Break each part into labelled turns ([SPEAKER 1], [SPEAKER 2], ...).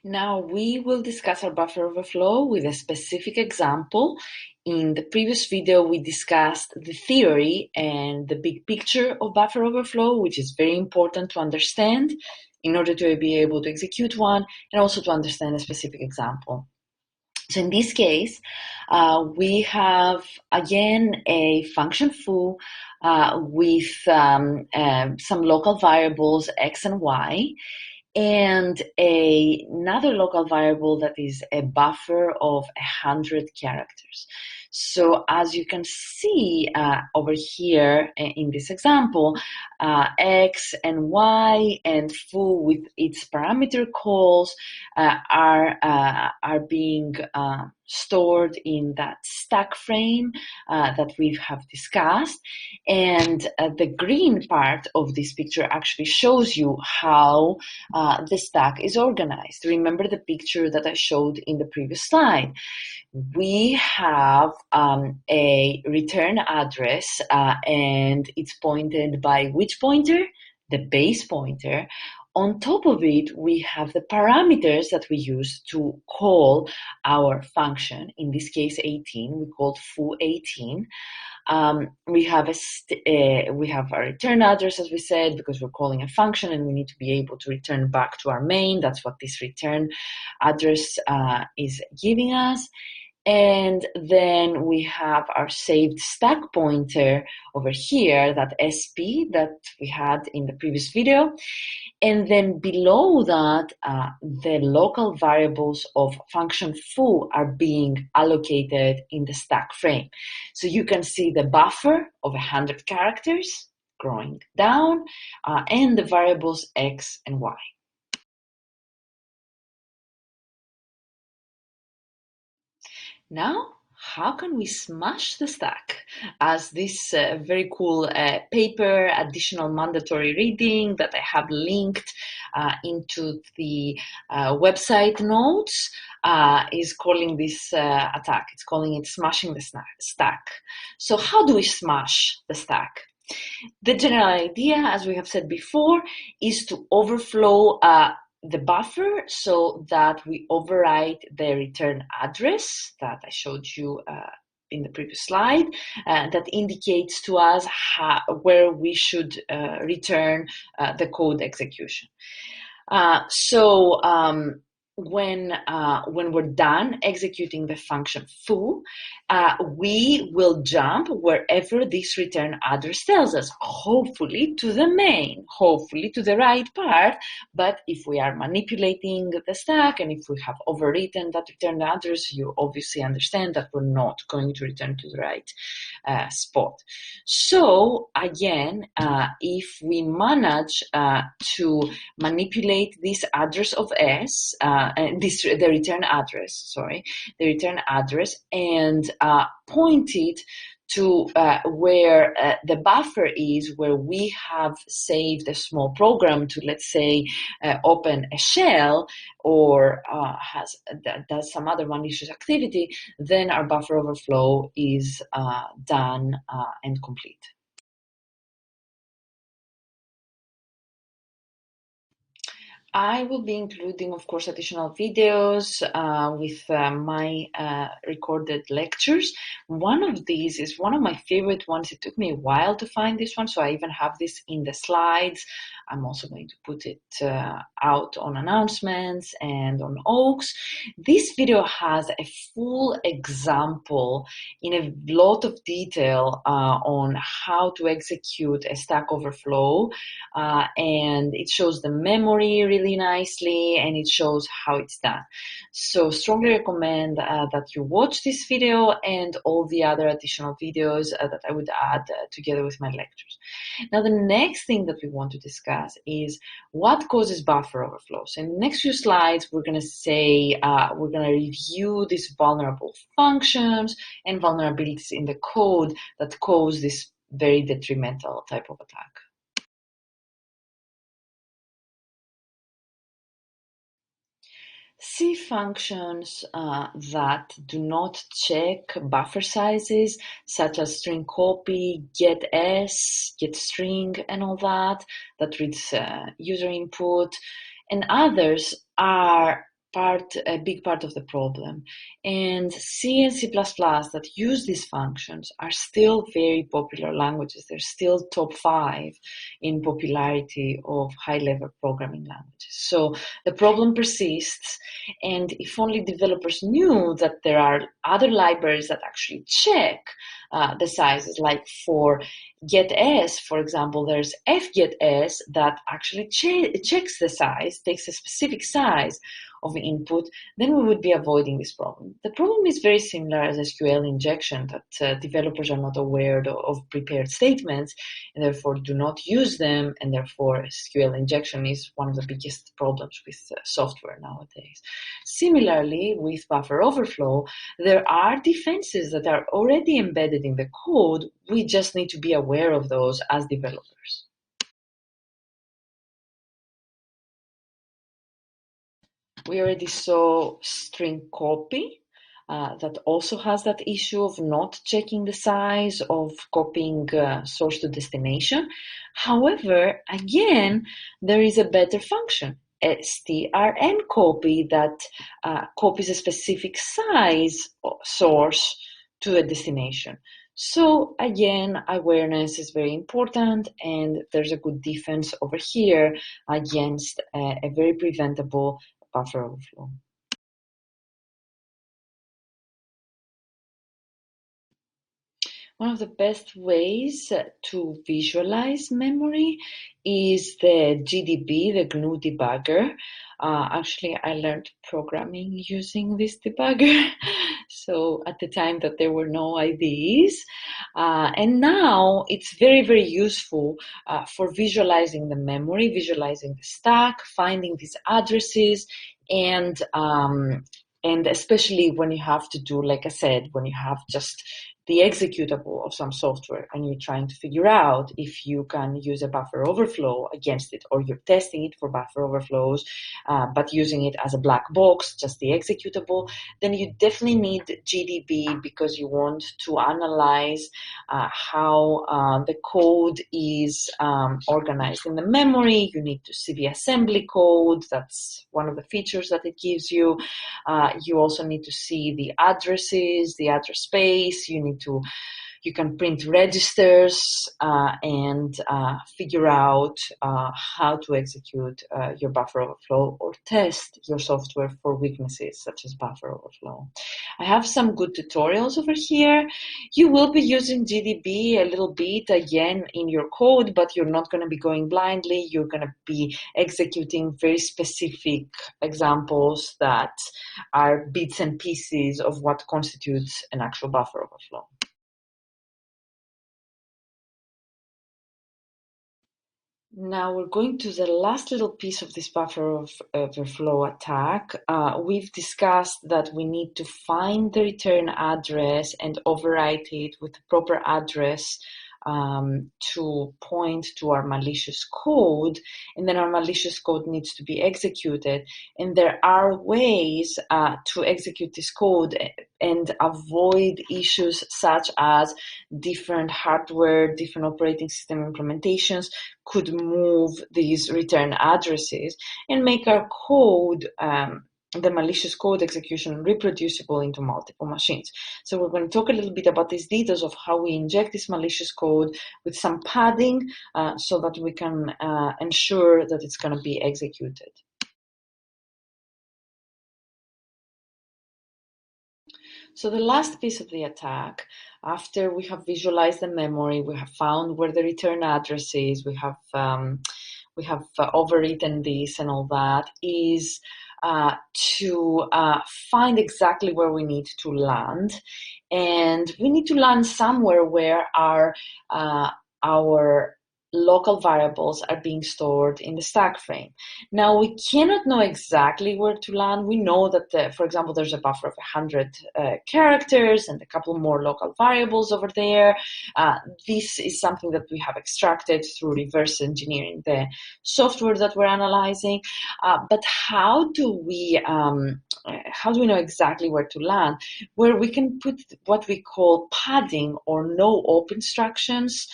[SPEAKER 1] Now we will discuss our buffer overflow with a specific example. In the previous video, we discussed the theory and the big picture of buffer overflow, which is very important to understand in order to be able to execute one and also to understand a specific example. So in this case, we have again a function foo with some local variables x and y, and another local variable that is a buffer of 100 characters. So as you can see over here in this example, x and y and foo with its parameter calls are being stored in that stack frame that we have discussed. And the green part of this picture actually shows you how the stack is organized. Remember the picture that I showed in the previous slide. We have a return address and it's pointed by which pointer? The base pointer. On top of it, we have the parameters that we use to call our function. In this case, 18. We called foo18. We have a return address, as we said, because we're calling a function and we need to be able to return back to our main. That's what this return address is giving us. And then we have our saved stack pointer over here, that SP that we had in the previous video. And then below that, the local variables of function foo are being allocated in the stack frame. So you can see the buffer of 100 characters growing down and the variables x and y. Now, how can we smash the stack? As this very cool paper, additional mandatory reading that I have linked into the website notes is calling this attack. It's calling it smashing the stack. So how do we smash the stack? The general idea, as we have said before, is to overflow the buffer so that we overwrite the return address that I showed you in the previous slide that indicates to us where we should return the code execution. When we're done executing the function foo, we will jump wherever this return address tells us, hopefully to the main, hopefully to the right part. But if we are manipulating the stack and if we have overwritten that return address, you obviously understand that we're not going to return to the right spot. So again, if we manage to manipulate this address of S, the return address, and point it to where the buffer is, where we have saved a small program to, let's say, open a shell or does some other malicious activity, then our buffer overflow is done and complete. I will be including, of course, additional videos with my recorded lectures. One of these is one of my favorite ones. It took me a while to find this one, so I even have this in the slides. I'm also going to put it out on announcements and on Oaks. This video has a full example in a lot of detail on how to execute a Stack Overflow, and it shows the memory really nicely, and it shows how it's done. So strongly recommend that you watch this video and all the other additional videos that I would add together with my lectures. Now, the next thing that we want to discuss is what causes buffer overflow. So in the next few slides, we're going to say, we're going to review these vulnerable functions and vulnerabilities in the code that cause this very detrimental type of attack. C functions that do not check buffer sizes, such as string copy, get s, get string, and all that reads user input, and others are a big part of the problem. And C and C++ that use these functions are still very popular languages. They're still top 5 in popularity of high-level programming languages. So the problem persists, and if only developers knew that there are other libraries that actually check the sizes, like for getS, for example, there's fgetS that actually checks the size, takes a specific size of the input, then we would be avoiding this problem. The problem is very similar as SQL injection, that developers are not aware of prepared statements and therefore do not use them, and therefore SQL injection is one of the biggest problems with software nowadays. Similarly, with buffer overflow, there are defenses that are already embedded in the code. We just need to be aware of those as developers. We already saw string copy. That also has that issue of not checking the size of copying source to destination. However, again, there is a better function, strncopy, that copies a specific size source to a destination. So again, awareness is very important, and there's a good defense over here against a very preventable buffer overflow. One of the best ways to visualize memory is the GDB, the GNU debugger. Actually, I learned programming using this debugger. So at the time that there were no IDEs. And now it's very, very useful for visualizing the memory, visualizing the stack, finding these addresses, and especially when you have to do, like I said, when you have just the executable of some software and you're trying to figure out if you can use a buffer overflow against it, or you're testing it for buffer overflows, but using it as a black box, just the executable, then you definitely need GDB, because you want to analyze how the code is organized in the memory. You need to see the assembly code. That's one of the features that it gives you. You also need to see the addresses, the address space. You can print registers and figure out how to execute your buffer overflow, or test your software for weaknesses such as buffer overflow. I have some good tutorials over here. You will be using GDB a little bit again in your code, but you're not going to be going blindly. You're going to be executing very specific examples that are bits and pieces of what constitutes an actual buffer overflow. Now we're going to the last little piece of this buffer overflow attack. We've discussed that we need to find the return address and overwrite it with the proper address to point to our malicious code, and then our malicious code needs to be executed. And there are ways to execute this code and avoid issues such as different hardware, different operating system implementations could move these return addresses and make our code, the malicious code execution, reproducible into multiple machines. So we're going to talk a little bit about these details of how we inject this malicious code with some padding so that we can ensure that it's going to be executed. So the last piece of the attack, after we have visualized the memory, we have found where the return address is, we have overwritten this and all that, is to find exactly where we need to land. And we need to land somewhere where our local variables are being stored in the stack frame. Now, we cannot know exactly where to land. We know that, for example, there's a buffer of 100 characters and a couple more local variables over there. This is something that we have extracted through reverse engineering the software that we're analyzing. But how do we know exactly where to land? Where we can put what we call padding or no-op instructions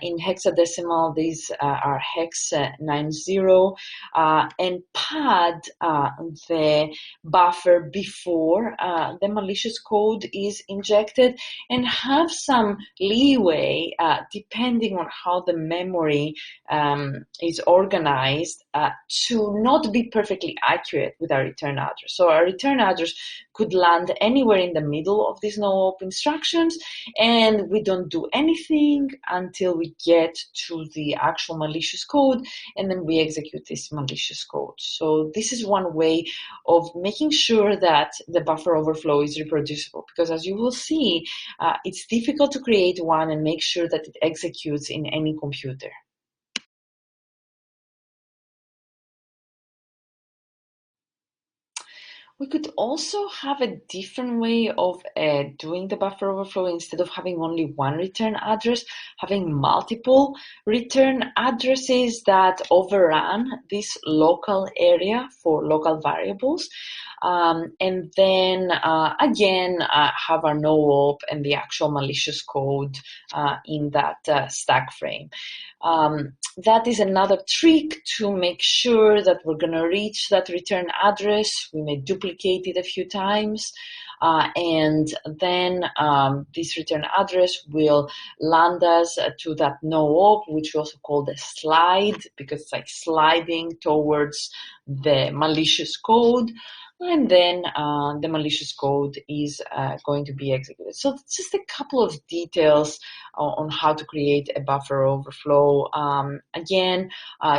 [SPEAKER 1] In hexadecimal, these are hex 90, and pad the buffer before the malicious code is injected, and have some leeway depending on how the memory is organized to not be perfectly accurate with our return address. So our return address could land anywhere in the middle of these no-op instructions, and we don't do anything until we get to the actual malicious code, and then we execute this malicious code. So this is one way of making sure that the buffer overflow is reproducible, because as you will see, it's difficult to create one and make sure that it executes in any computer. We could also have a different way of doing the buffer overflow. Instead of having only one return address, having multiple return addresses that overrun this local area for local variables. And then again, have our no-op and the actual malicious code in that stack frame. That is another trick to make sure that we're going to reach that return address. We may duplicate it a few times, and then this return address will land us to that no-op, which we also call the slide, because it's like sliding towards the malicious code. And then the malicious code is going to be executed. So it's just a couple of details on how to create a buffer overflow. Again,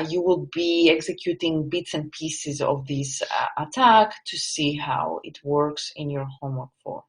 [SPEAKER 1] you will be executing bits and pieces of this attack to see how it works in your homework 4.